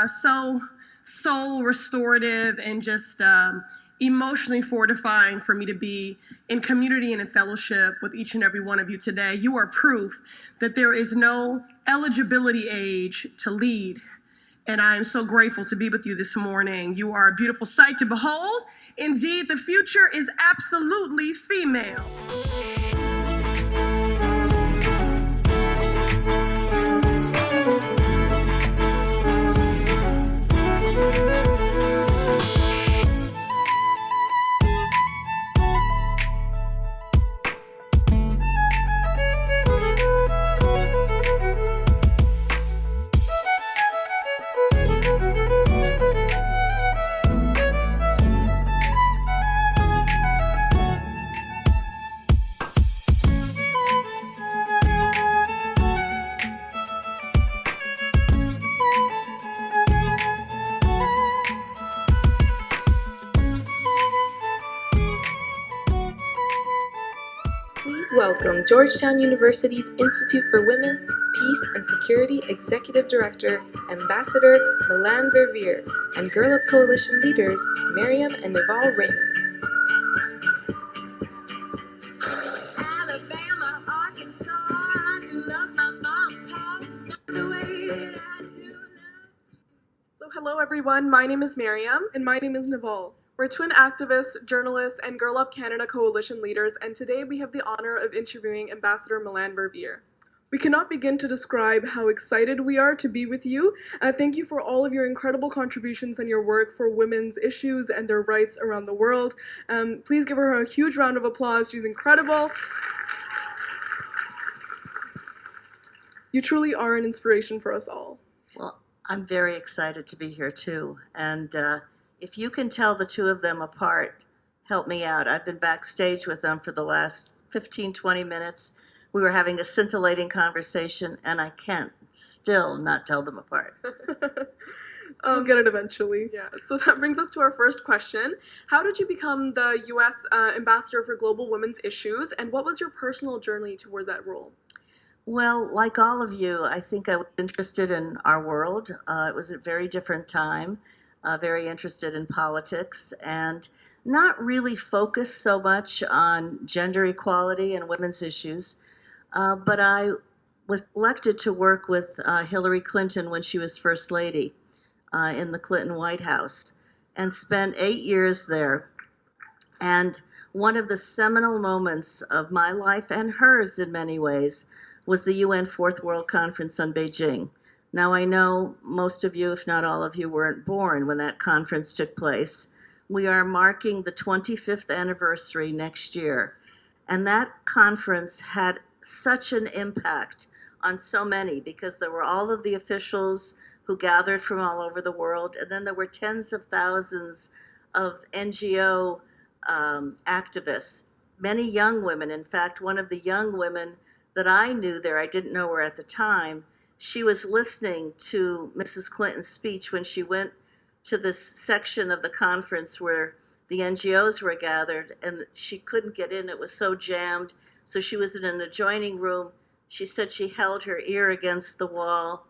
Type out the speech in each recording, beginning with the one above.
so soul restorative and just emotionally fortifying for me to be in community and in fellowship with each and every one of you today. You are proof that there is no eligibility age to lead. And I am so grateful to be with you this morning. You are a beautiful sight to behold. Indeed, the future is absolutely female. Please welcome Georgetown University's Institute for Women, Peace and Security Executive Director, Ambassador Milan Verveer, and Girl Up Coalition leaders Miriam and Naval Raymond. Alabama, Arkansas, I do love my mom, Pop, the way that I do love. So hello everyone, my name is Miriam. And my name is Naval. We're twin activists, journalists, and Girl Up Canada Coalition leaders, and today we have the honor of interviewing Ambassador Milan Verveer. We cannot begin to describe how excited we are to be with you. Thank you for all of your incredible contributions and your work for women's issues and their rights around the world. Please give her a huge round of applause. She's incredible. You truly are an inspiration for us all. Well, I'm very excited to be here too. And if you can tell the two of them apart, help me out. I've been backstage with them for the last 15, 20 minutes. We were having a scintillating conversation, and I can't still not tell them apart. We'll get it eventually. Yeah. So that brings us to our first question. How did you become the U.S. Ambassador for Global Women's Issues, and what was your personal journey toward that role? Well, like all of you, I think I was interested in our world. It was a very different time. Very interested in politics and not really focused so much on gender equality and women's issues. But I was elected to work with Hillary Clinton when she was First Lady in the Clinton White House and spent 8 years there. And one of the seminal moments of my life and hers in many ways was the UN Fourth World Conference on Beijing. Now, I know most of you, if not all of you, weren't born when that conference took place. We are marking the 25th anniversary next year. And that conference had such an impact on so many because there were all of the officials who gathered from all over the world. And then there were tens of thousands of NGO activists, many young women. In fact, one of the young women that I knew there, I didn't know her at the time, she was listening to Mrs. Clinton's speech when she went to this section of the conference where the NGOs were gathered, and she couldn't get in. It was so jammed. So she was in an adjoining room. She said she held her ear against the wall,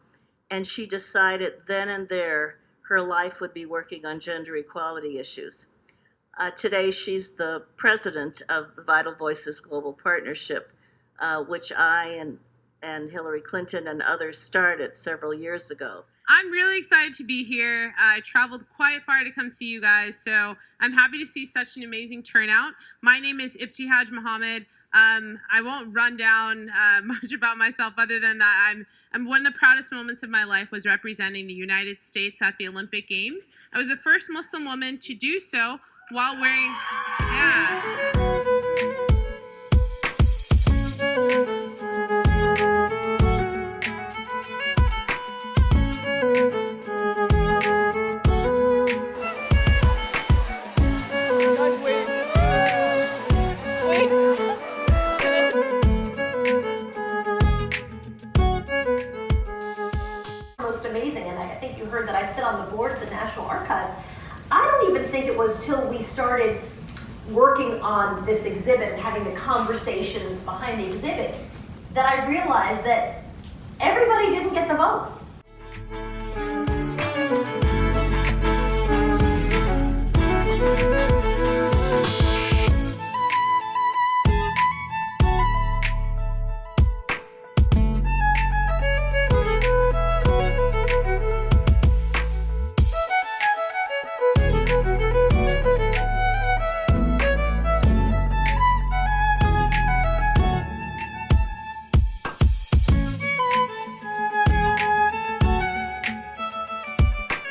and she decided then and there her life would be working on gender equality issues. Today, she's the president of the Vital Voices Global Partnership, which I and Hillary Clinton and others started several years ago. I'm really excited to be here. I traveled quite far to come see you guys, so I'm happy to see such an amazing turnout. My name is Ibtihaj Muhammad. I won't run down much about myself other than that I'm one of the proudest moments of my life was representing the United States at the Olympic Games. I was the first Muslim woman to do so while wearing, Most amazing, and I think you heard that I sit on the board of the National Archives. I don't even think it was till we started working on this exhibit and having the conversations behind the exhibit that I realized that everybody didn't get the vote.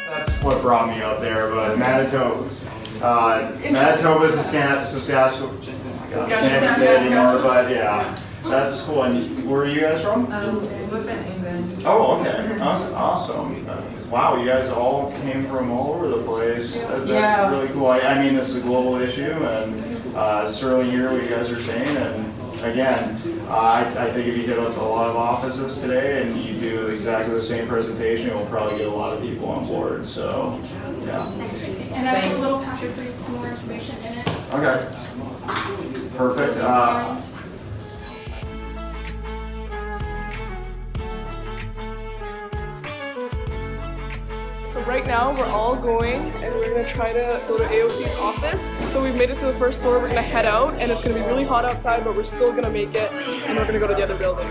That's what brought me up there, but Manitoba. Manitoba's a Saskatchewan. I can't even say it anymore, but yeah, that's cool. And where are you guys from? We're from England. Oh, okay. Awesome. Wow, you guys all came from all over the place. That's really cool. I mean, this is a global issue, and certainly hear what you guys are saying. And again, I think if you hit up a lot of offices today and you do exactly the same presentation, you'll probably get a lot of people on board. So, yeah. And I have a little packet for you with some more information in it. Okay. Perfect. So right now we're all going and we're gonna try to go to AOC's office. So we've made it to the first floor, we're gonna head out and it's gonna be really hot outside, but we're still gonna make it and we're gonna go to the other building.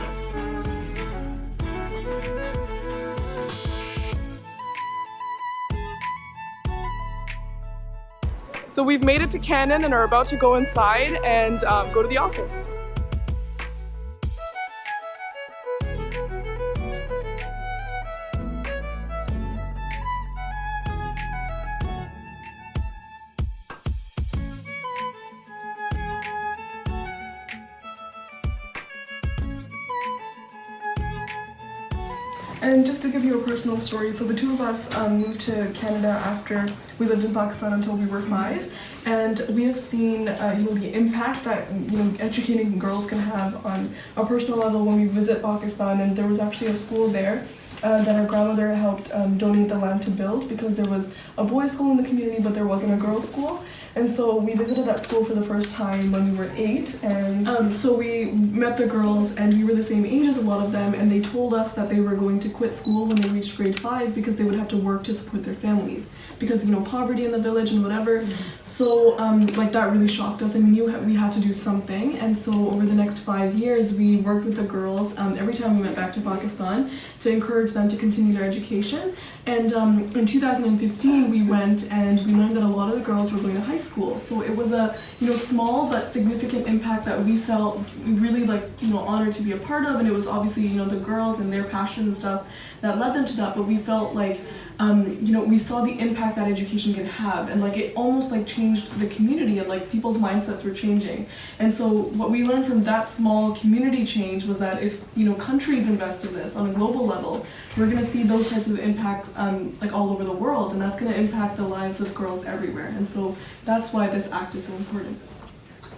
So we've made it to Cannon and are about to go inside and go to the office. And just to give you a personal story, so the two of us moved to Canada after we lived in Pakistan until we were 5, and we have seen the impact that educating girls can have on a personal level when we visit Pakistan. And there was actually a school there that our grandmother helped donate the land to build, because there was a boys' school in the community, but there wasn't a girls' school. And so we visited that school for the first time when we were 8, and so we met the girls, and we were the same age as a lot of them, and they told us that they were going to quit school when they reached grade 5 because they would have to work to support their families, because poverty in the village and whatever. So that really shocked us, and we knew we had to do something. And so over the next 5 years, we worked with the girls every time we went back to Pakistan to encourage them to continue their education. And in 2015, we went and we learned that a lot of the girls were going to high school. So it was a small but significant impact that we felt really honored to be a part of. And it was obviously the girls and their passion and stuff that led them to that. But we felt like we saw the impact that education can have, and it almost changed the community, and people's mindsets were changing. And so what we learned from that small community change was that if countries invest in this on a global level, we're going to see those types of impact all over the world, and that's going to impact the lives of girls everywhere. And so that's why this act is so important.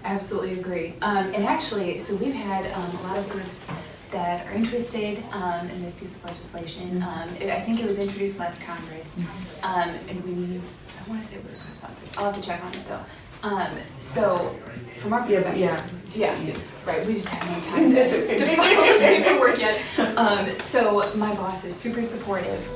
Absolutely agree. And actually, so we've had a lot of groups that are interested in this piece of legislation. I think it was introduced last Congress, and I want to say we were co-sponsors. I'll have to check on it though. So from our perspective, yeah, right. We just haven't had time to follow the paperwork yet. So my boss is super supportive.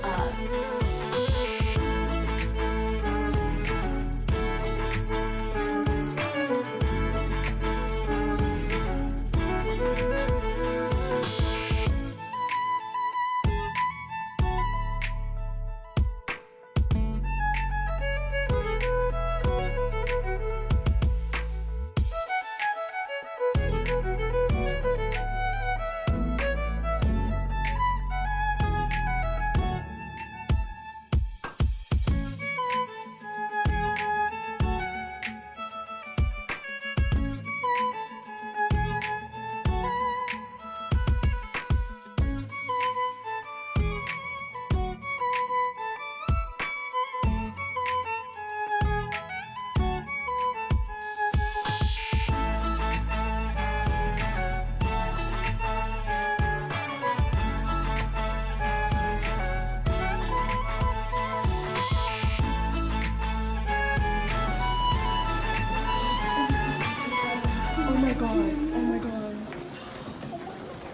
Oh my god.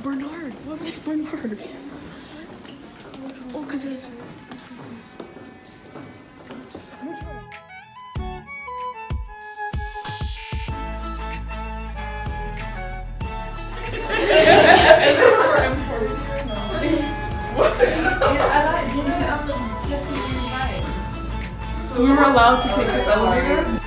Bernard, what's Bernard? Oh, because it's... So we were allowed to take this elevator.